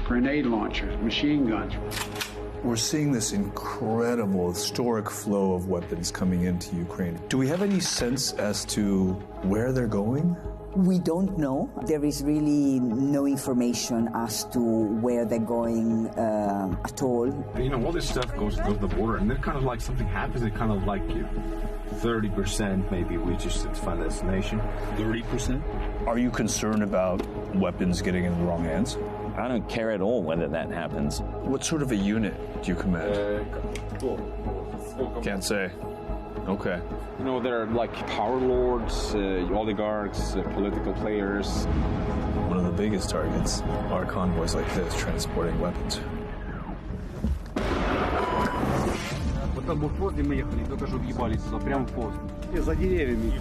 grenade launchers, machine guns. We're seeing this incredible, historic flow of weapons coming into Ukraine. Do we have any sense as to where they're going? We don't know. There is really no information as to where they're going at all. You know, all this stuff goes to the border, and then kind of like something happens, it kind of like 30% maybe reaches its final destination. 30%? Are you concerned about weapons getting in the wrong hands? I don't care at all whether that happens. What sort of a unit do you command? Can't say. Okay. You know, there are like power lords, oligarchs, political players. One of the biggest targets are convoys like this transporting weapons. Там был поезд, мы ехали, только что въебались туда, прямо в поезд. За деревьями.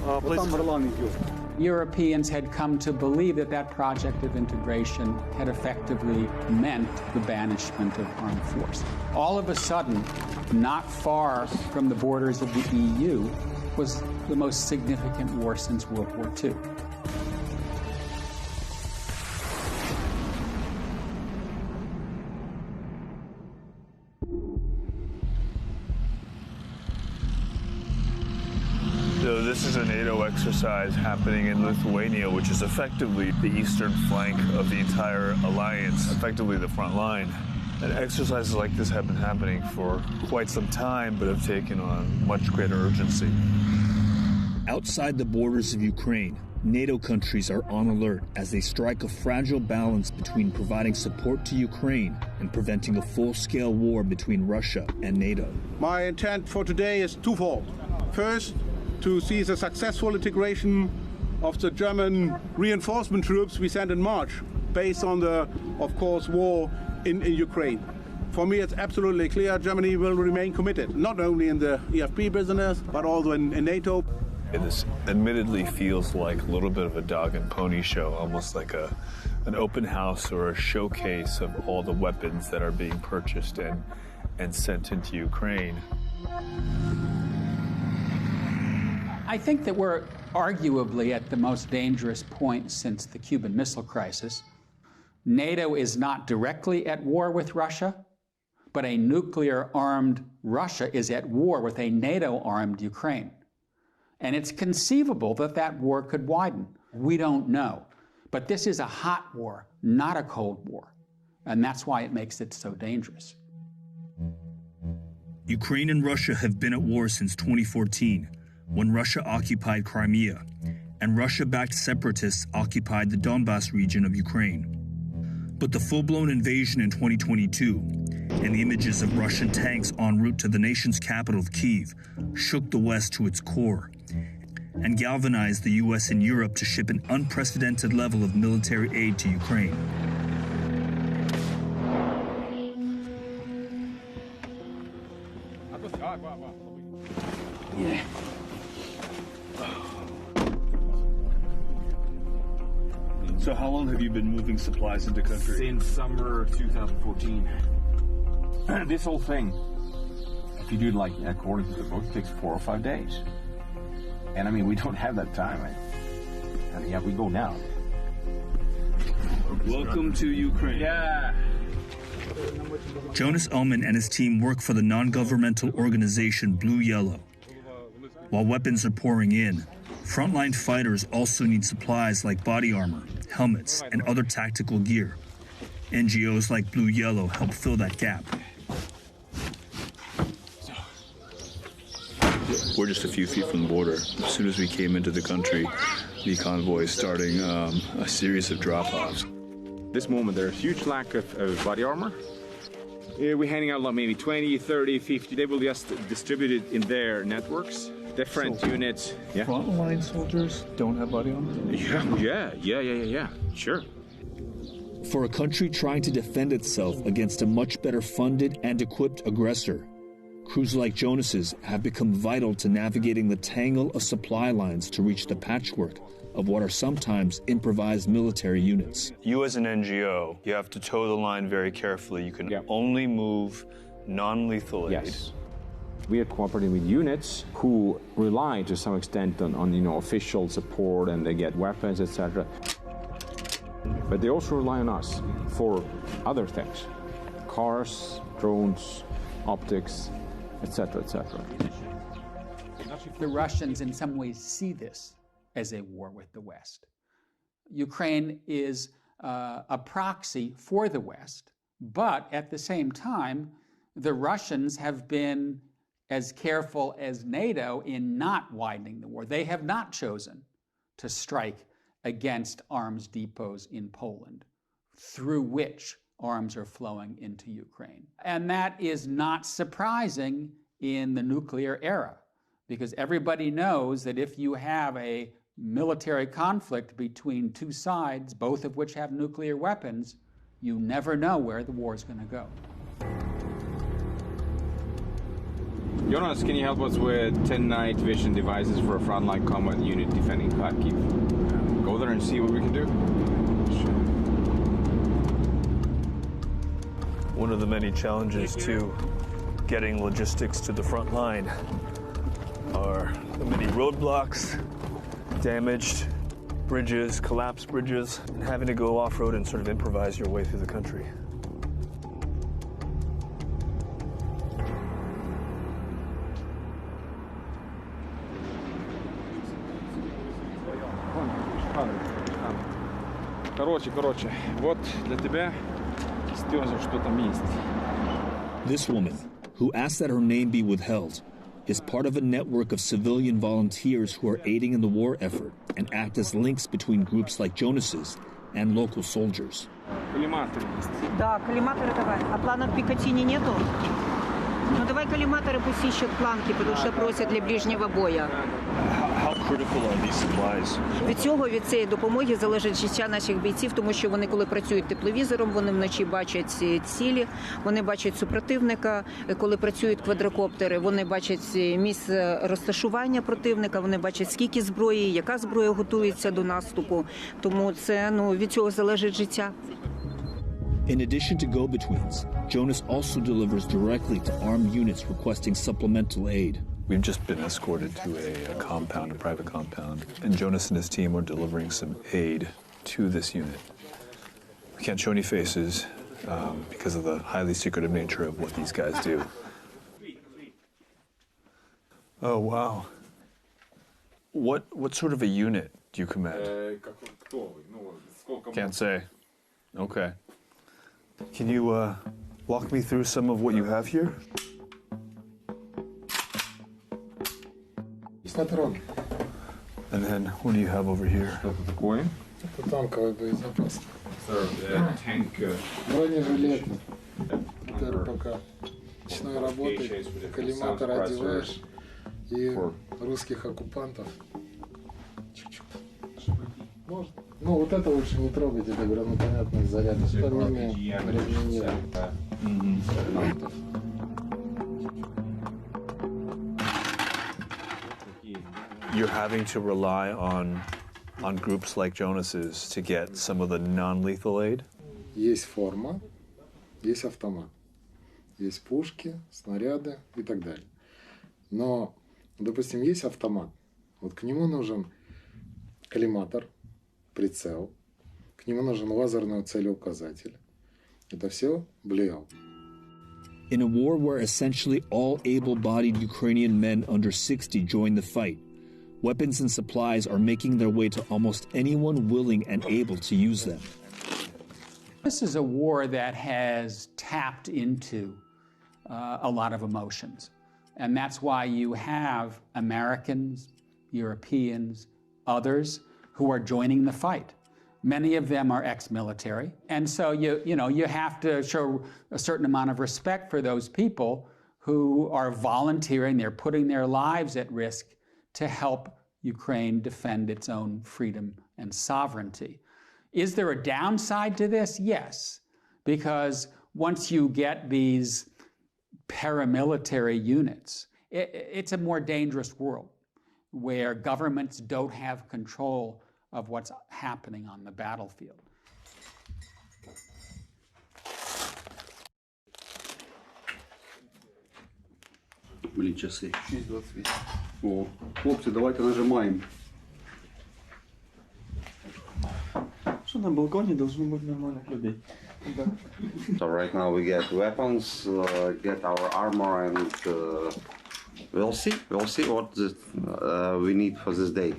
Вот там Орлан идет. Europeans had come to believe that that project of integration had effectively meant the banishment of armed force. All of a sudden, not far from the borders of the EU, was the most significant war since World War II. So this is a NATO exercise happening in Lithuania, which is effectively the eastern flank of the entire alliance, effectively the front line. And exercises like this have been happening for quite some time, but have taken on much greater urgency. Outside the borders of Ukraine, NATO countries are on alert as they strike a fragile balance between providing support to Ukraine and preventing a full-scale war between Russia and NATO. My intent for today is twofold. First, to see the successful integration of the German reinforcement troops we sent in March, based on the, of course, war in Ukraine. For me, it's absolutely clear Germany will remain committed, not only in the EFP business, but also in NATO. This admittedly feels like a little bit of a dog and pony show, almost like an open house or a showcase of all the weapons that are being purchased and sent into Ukraine. I think that we're arguably at the most dangerous point since the Cuban Missile Crisis. NATO is not directly at war with Russia, but a nuclear-armed Russia is at war with a NATO-armed Ukraine. And it's conceivable that that war could widen. We don't know. But this is a hot war, not a cold war. And that's why it makes it so dangerous. Ukraine and Russia have been at war since 2014, when Russia occupied Crimea, and Russia-backed separatists occupied the Donbas region of Ukraine. But the full-blown invasion in 2022 and the images of Russian tanks en route to the nation's capital of Kyiv shook the West to its core and galvanized the U.S. and Europe to ship an unprecedented level of military aid to Ukraine. Yeah. So how long have you been moving supplies into country? Since summer 2014. This whole thing, if you do it like according to the book, takes 4 or 5 days. And I mean, we don't have that time. And yeah, we go now. Welcome to Ukraine. Yeah. Jonas Ullman and his team work for the non-governmental organization Blue Yellow. While weapons are pouring in, frontline fighters also need supplies like body armor, helmets, and other tactical gear. NGOs like Blue Yellow help fill that gap. We're just a few feet from the border. As soon as we came into the country, the convoy is starting a series of drop-offs. This moment, there's a huge lack of body armor. We're handing out like maybe 20, 30, 50. They will just distribute it in their networks. Different units. Yeah. Frontline soldiers don't have body armor? Yeah. Sure. For a country trying to defend itself against a much better funded and equipped aggressor, crews like Jonas's have become vital to navigating the tangle of supply lines to reach the patchwork of what are sometimes improvised military units. You as an NGO, you have to toe the line very carefully. You can only move non-lethal aid. Yes. We are cooperating with units who rely to some extent on official support, and they get weapons, etc. But they also rely on us for other things. Cars, drones, optics, etc., etc. The Russians in some ways see this as a war with the West. Ukraine is a proxy for the West, but at the same time, the Russians have been as careful as NATO in not widening the war. They have not chosen to strike against arms depots in Poland, through which arms are flowing into Ukraine. And that is not surprising in the nuclear era, because everybody knows that if you have a military conflict between two sides, both of which have nuclear weapons, you never know where the war is going to go. Jonas, can you help us with 10 night vision devices for a frontline combat unit defending Kharkiv? Go there and see what we can do. One of the many challenges to getting logistics to the front line are the many roadblocks, damaged bridges, collapsed bridges, and having to go off-road and sort of improvise your way through the country. Короче, вот для тебя, Стёза, что там есть. This woman, who asked that her name be withheld, is part of a network of civilian volunteers who are aiding in the war effort and act as links between groups like Jonas's and local soldiers. Коллиматоры есть. Да, коллиматоры давай. А планок Пикатини нету? Ну давай коллиматоры пусть ищут планки, потому что просят для ближнего боя. How critical are these supplies? Від цієї допомоги залежить життя наших бійців, тому що вони, коли працюють тепловізором, вони вночі бачать цілі, вони бачать супротивника. Коли працюють квадрокоптери, вони бачать місце розташування противника, вони бачать, скільки зброї, яка зброя готується до наступу. Тому це, від цього залежить життя. In addition to go-betweens, Jonas also delivers directly to armed units requesting supplemental aid. We've just been escorted to a compound, a private compound, and Jonas and his team are delivering some aid to this unit. We can't show any faces because of the highly secretive nature of what these guys do. Oh, wow. What sort of a unit do you command? Can't say. Okay. Can you walk me through some of what you have here? And then what do you have over here? Что-то такое? Это танковый боезапас. Tank. Бронежилеты. Это пока ночной работы коллиматор одеваешь и русских оккупантов чуть-чуть. Можно. Ну вот это лучше не трогать, это гранатометные заряды. Остальными разминируют. You're having to rely on groups like Jonas's to get some of the non-lethal aid? Есть форма, есть автомат, есть пушки, снаряды и так далее. Но, допустим, есть автомат. Вот к нему нужен коллиматор, прицел, к нему нужен лазерный целеуказатель. Это все БЛИАЛ. In a war where essentially all able-bodied Ukrainian men under 60 join the fight, weapons and supplies are making their way to almost anyone willing and able to use them. This is a war that has tapped into a lot of emotions. And that's why you have Americans, Europeans, others who are joining the fight. Many of them are ex-military. And so you have to show a certain amount of respect for those people who are volunteering, they're putting their lives at risk to help Ukraine defend its own freedom and sovereignty. Is there a downside to this? Yes, because once you get these paramilitary units, it's a more dangerous world where governments don't have control of what's happening on the battlefield. Блін, часи. 6:28. О, хлопці, давайте нажимаємо. Що на балконе должно быть нормальных людей. So right now we get weapons, get our armor, and we'll see what we need for this day.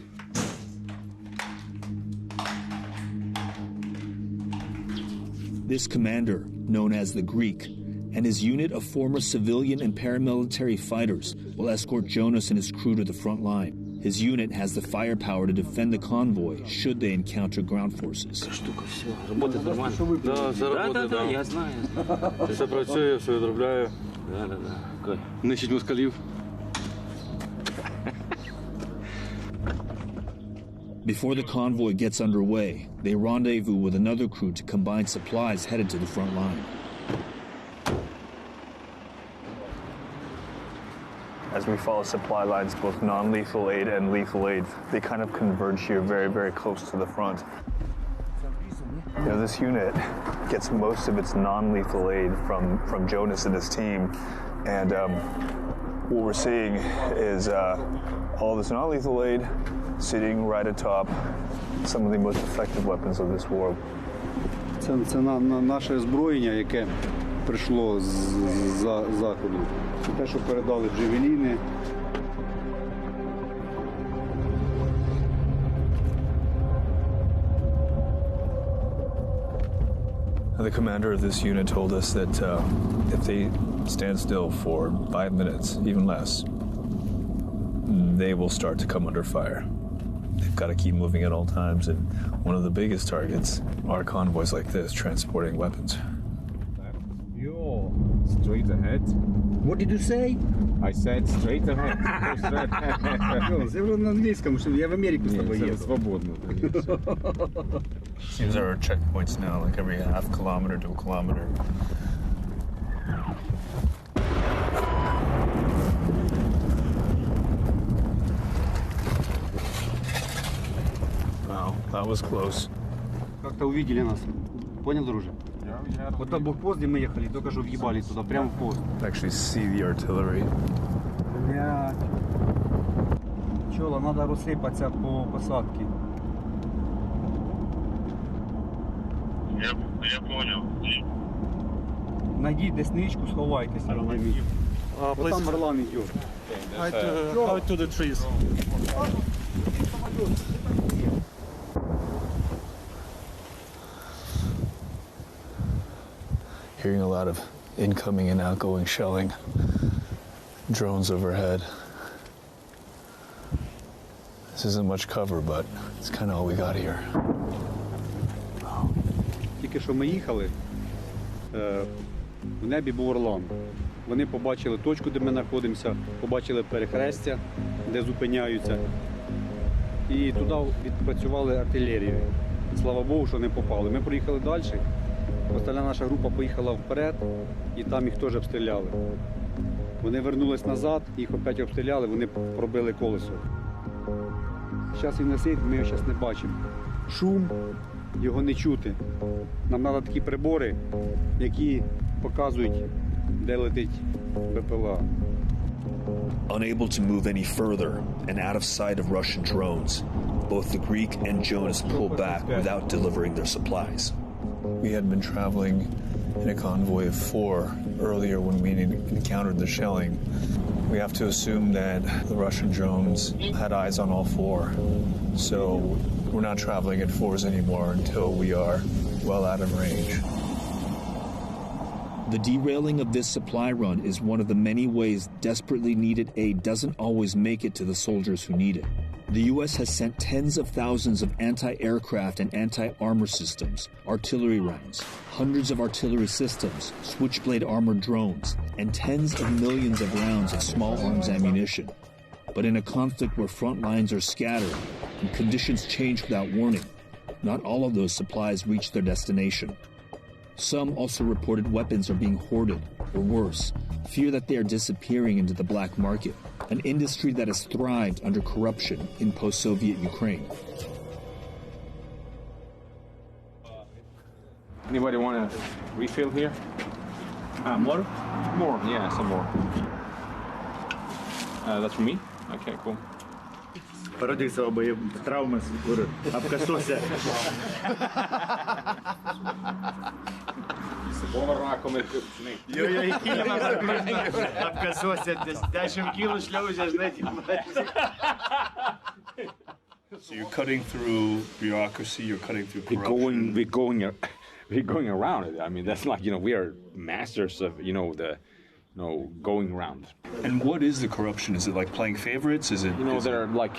This commander, known as the Greek, and his unit of former civilian and paramilitary fighters will escort Jonas and his crew to the front line. His unit has the firepower to defend the convoy should they encounter ground forces. Работает нормально. Да, заработает, да. Я знаю. Все працює, все відробляю. Да. Нищить москалів. Before the convoy gets underway, they rendezvous with another crew to combine supplies headed to the front line. As we follow supply lines, both non-lethal aid and lethal aid, they kind of converge here very, very close to the front. You know, this unit gets most of its non-lethal aid from Jonas and his team, and what we're seeing is all this non-lethal aid sitting right atop some of the most effective weapons of this war. Це наше озброєння, яке прийшло з заходу. Це те, що передали джевеліни. The commander of this unit told us that if they stand still for 5 minutes, even less, they will start to come under fire. They've got to keep moving at all times, and one of the biggest targets are convoys like this transporting weapons. Yo, straight ahead. What did you say? I said straight ahead. Це на англійському, що я в Америку з тобою їду. Свободно. Seems there are checkpoints now, like every half kilometer to a kilometer. Wow, that was close. Как-то увидели нас. Понял, друже? Вот там блокпост, где мы ехали, только что въебали туда, прямо в пост. Actually see the artillery. Блядь. Чола, надо розсипатися по посадці. Я понял. Найдіть десничку, сховайтеся. Ось там Орлан йде. Out to the trees. Hearing a lot of incoming and outgoing shelling, drones overhead. This isn't much cover, but it's kind of all we got here. Тільки що ми їхали, в небі був Орлан. Вони побачили точку, де ми знаходимося, побачили перехрестя, де зупиняються. І туди відпрацювали артилерію. Слава Богу, що не попали. Ми проїхали далі. Остальна наша група поїхала вперед, і там їх теж обстріляли. Вони вернулись назад, їх опять обстріляли, вони пробили колесо. Зараз він висить, ми його зараз не бачимо. Шум, його не чути. Нам треба такі прибори, які показують, де летить БПЛА. Unable to move any further and out of sight of Russian drones, both the Greek and Jonas pull back without delivering their supplies. We had been traveling in a convoy of 4 earlier when we encountered the shelling. We have to assume that the Russian drones had eyes on all 4. So we're not traveling at 4s anymore until we are well out of range. The derailing of this supply run is one of the many ways desperately needed aid doesn't always make it to the soldiers who need it. The U.S. has sent tens of thousands of anti-aircraft and anti-armor systems, artillery rounds, hundreds of artillery systems, switchblade armored drones, and tens of millions of rounds of small arms ammunition. But in a conflict where front lines are scattered and conditions change without warning, not all of those supplies reach their destination. Some also reported weapons are being hoarded, or worse, fear that they are disappearing into the black market, an industry that has thrived under corruption in post-Soviet Ukraine. Anybody want to refill here? More? More, yeah, some more. That's for me? Okay, cool. Parodyk savo traumas, kur apkasuose. Buvo rakom ir kaip, žinai. Jo, įkylima apkasuose, 10 kilų šliaužia, žinai. So you're cutting through bureaucracy, you're cutting through corruption. We're going around it. I mean, that's like, we are masters of, going around. And what is the corruption? Is it like playing favorites? Is it? There are like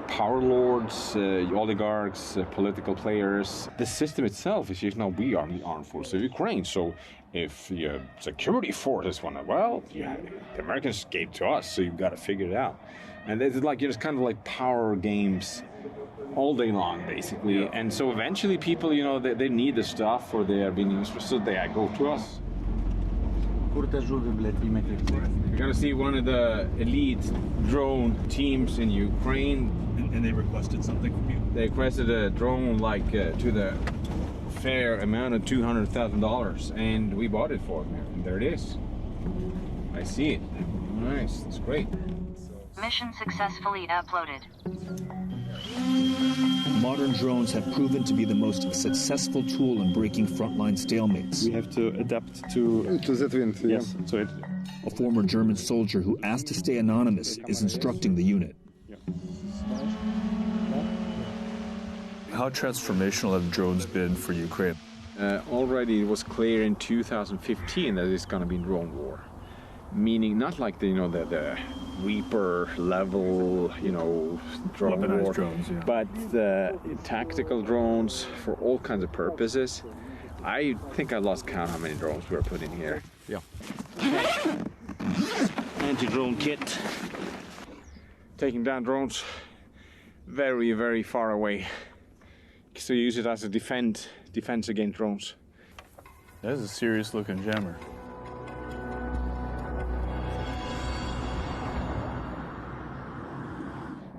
power lords, oligarchs, political players. The system itself is we are the armed forces of Ukraine. So if the security forces want to, the Americans gave to us, so you've got to figure it out. And it's like, it's kind of like power games all day long, basically. Yeah. And so eventually people, they need the stuff or they are being used, so they go to us. Kur ta žuvį, blėt, įmetė? You're going to see one of the elite drone teams in Ukraine. And they requested something from you? They requested a drone to the fair amount of $200,000, and we bought it for them. And there it is. I see it. Nice. It's great. Mission successfully uploaded. Modern drones have proven to be the most successful tool in breaking frontline stalemates. We have to adapt to that wind. Yes. So a former German soldier who asked to stay anonymous is instructing the unit. How transformational have drones been for Ukraine? Already it was clear in 2015 that it's going to be drone war. Meaning not like the Reaper level, drone weaponized war, drones, yeah. but tactical drones for all kinds of purposes. I think I lost count how many drones we were putting here. Yeah. Anti-drone kit. Taking down drones very, very far away. So you use it as a defense against drones. That's a serious looking jammer.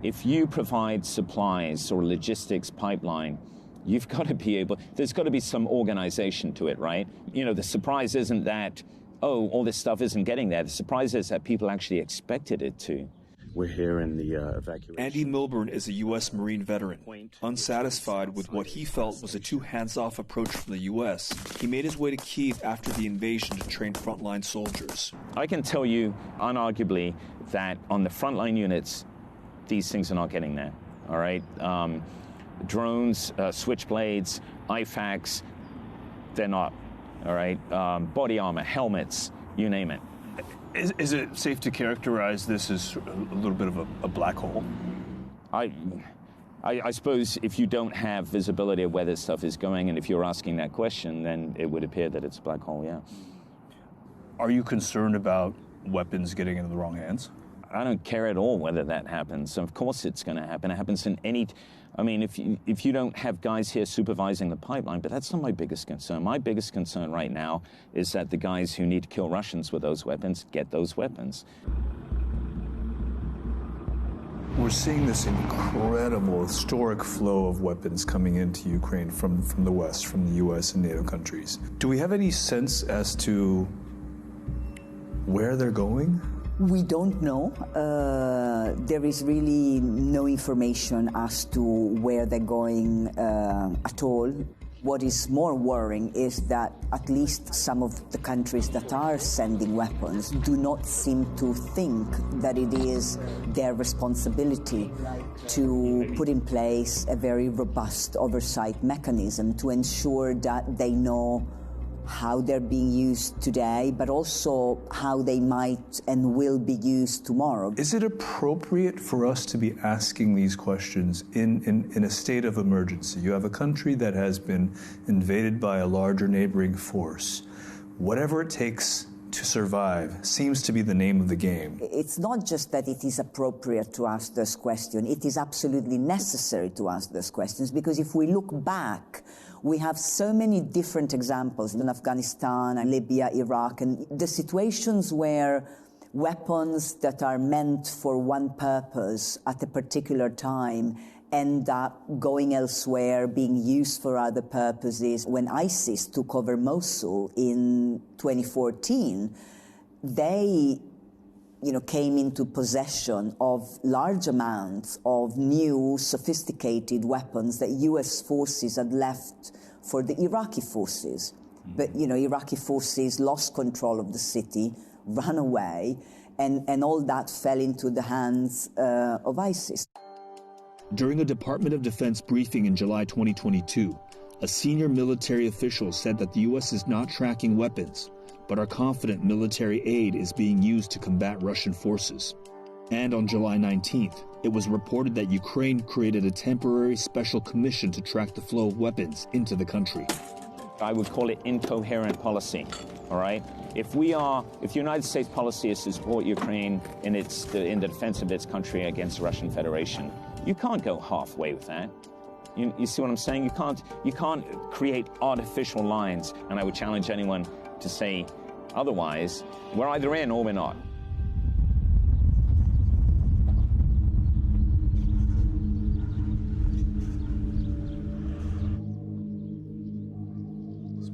If you provide supplies or logistics pipeline, you've got to be able, there's got to be some organization to it, right? The surprise isn't that, all this stuff isn't getting there. The surprise is that people actually expected it to. We're here in the evacuation. Andy Milburn is a U.S. Marine veteran. Unsatisfied with what he felt was a too hands-off approach from the U.S., he made his way to Kyiv after the invasion to train frontline soldiers. I can tell you, unarguably, that on the frontline units, these things are not getting there, all right? Drones, switchblades, IFACs, they're not, all right? Body armor, helmets, you name it. Is it safe to characterize this as a little bit of a black hole? I suppose if you don't have visibility of where this stuff is going, and if you're asking that question, then it would appear that it's a black hole, yeah. Are you concerned about weapons getting into the wrong hands? I don't care at all whether that happens. Of course it's going to happen. It happens in any... I mean, if you don't have guys here supervising the pipeline, but that's not my biggest concern. My biggest concern right now is that the guys who need to kill Russians with those weapons get those weapons. We're seeing this incredible, historic flow of weapons coming into Ukraine from the West, from the U.S. and NATO countries. Do we have any sense as to where they're going? We don't know. There is really no information as to where they're going at all. What is more worrying is that at least some of the countries that are sending weapons do not seem to think that it is their responsibility to put in place a very robust oversight mechanism to ensure that they know how they're being used today, but also how they might and will be used tomorrow. Is it appropriate for us to be asking these questions in a state of emergency? You have a country that has been invaded by a larger neighboring force. Whatever it takes to survive seems to be the name of the game. It's not just that it is appropriate to ask those questions, it is absolutely necessary to ask those questions, because if we look back, we have so many different examples in Afghanistan and Libya, Iraq, and the situations where weapons that are meant for one purpose at a particular time end up going elsewhere, being used for other purposes. When ISIS took over Mosul in 2014, they came into possession of large amounts of new sophisticated weapons that US forces had left for the Iraqi forces. But, Iraqi forces lost control of the city, ran away, and all that fell into the hands of ISIS. During a Department of Defense briefing in July 2022, a senior military official said that the U.S. is not tracking weapons, but are confident military aid is being used to combat Russian forces. And on July 19th, it was reported that Ukraine created a temporary special commission to track the flow of weapons into the country. I would call it incoherent policy, all right? If the United States policy is to support Ukraine in the defense of its country against the Russian Federation, you can't go halfway with that. You see what I'm saying? You can't create artificial lines, and I would challenge anyone to say otherwise. We're either in or we're not.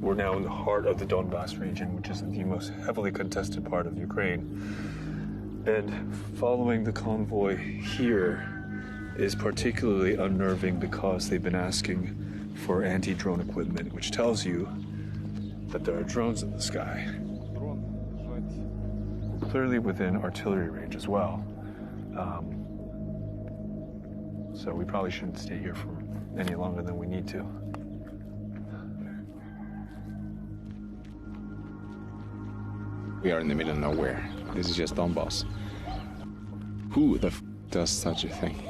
We're now in the heart of the Donbas region, which is the most heavily contested part of Ukraine. And following the convoy here is particularly unnerving because they've been asking for anti-drone equipment, which tells you that there are drones in the sky. Clearly within artillery range as well. So we probably shouldn't stay here for any longer than we need to. We are in the middle of nowhere. This is just Donbass. Who the f does such a thing?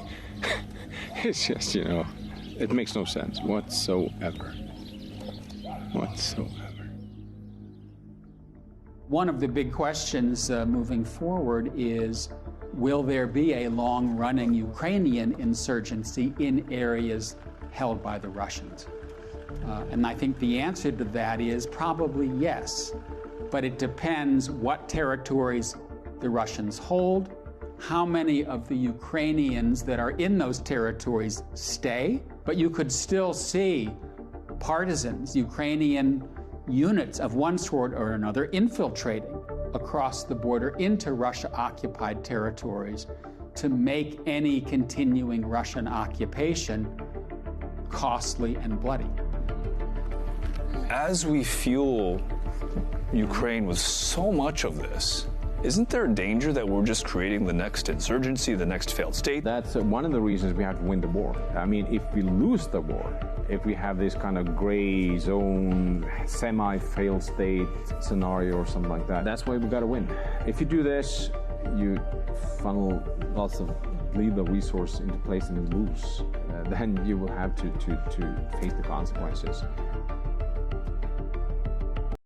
It's just, it makes no sense whatsoever. One of the big questions moving forward is, will there be a long-running Ukrainian insurgency in areas held by the Russians? And I think the answer to that is probably yes. But it depends what territories the Russians hold, how many of the Ukrainians that are in those territories stay. But you could still see partisans, Ukrainian units of one sort or another, infiltrating across the border into Russia-occupied territories to make any continuing Russian occupation costly and bloody. As we fuel Ukraine with so much of this, isn't there a danger that we're just creating the next insurgency, the next failed state? That's one of the reasons we have to win the war. I mean, if we lose the war, if we have this kind of gray zone, semi-failed state scenario or something like that, that's why we got to win. If you do this, you funnel lots of lethal resource into place and lose. Then you will have to face the consequences.